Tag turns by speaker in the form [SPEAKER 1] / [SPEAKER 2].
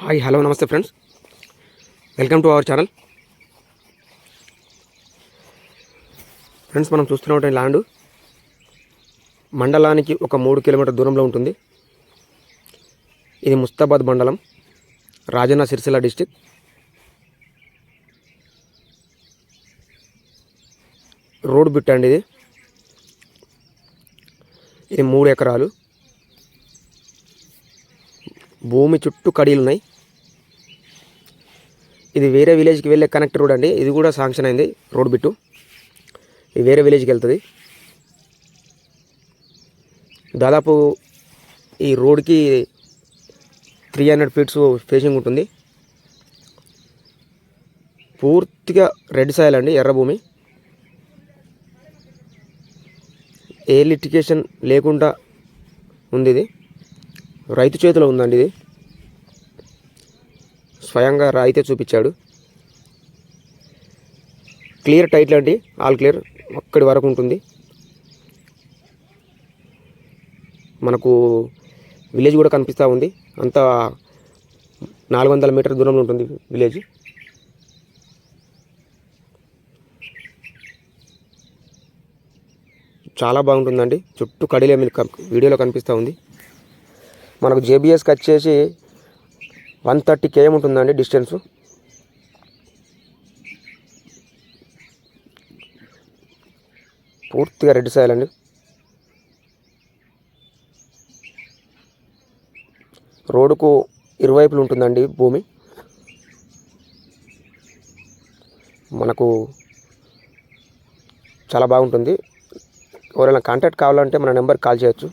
[SPEAKER 1] Hi hello నమస్తే friends, welcome to our channel. Friends, మనం చూస్తున్నటువంటి ల్యాండ్ మండలానికి ఒక 3 కిలోమీటర్ దూరంలో ఉంటుంది. ఇది ముస్తాబాద్ మండలం, Rajanna Sircilla district. Road bit అండి ఇది 3 ఎకరాలు. భూమి చుట్టూ కడీలు ఉన్నాయి. ఇది వేరే విలేజ్కి వెళ్ళే కనెక్ట్ రోడ్ అండి. ఇది కూడా శాంక్షన్ అయింది రోడ్ బిట్టు. ఇది వేరే విలేజ్కి వెళ్తుంది. దాదాపు ఈ రోడ్కి 300 ఫీట్స్ ఫేసింగ్ ఉంటుంది. పూర్తిగా రెడ్ సాయిల్ అండి, ఎర్ర భూమి. ఏ లిటిగేషన్ లేకుండా ఉంది. ఇది రైతు చేతిలో ఉందండి. ఇది స్వయంగా రైతే చూపించాడు. క్లియర్ టైటిల్ అండి, ఆల్ క్లియర్ అక్కడి వరకు ఉంటుంది. మనకు విలేజ్ కూడా కనిపిస్తూ ఉంది. అంతా 400 మీటర్ దూరంలో ఉంటుంది విలేజ్. చాలా బాగుంటుందండి. చుట్టూ కడిలే మీకు వీడియోలో కనిపిస్తూ ఉంది. మనకు జేబీఎస్కి వచ్చేసి 130 km ఉంటుందండి డిస్టెన్సు. పూర్తిగా రెడ్ సాయిల్ అండి. రోడ్డుకు ఇరువైపులు ఉంటుందండి భూమి. మనకు చాలా బాగుంటుంది. ఎవరైనా కాంటాక్ట్ కావాలంటే మన నెంబర్కి కాల్ చేయొచ్చు.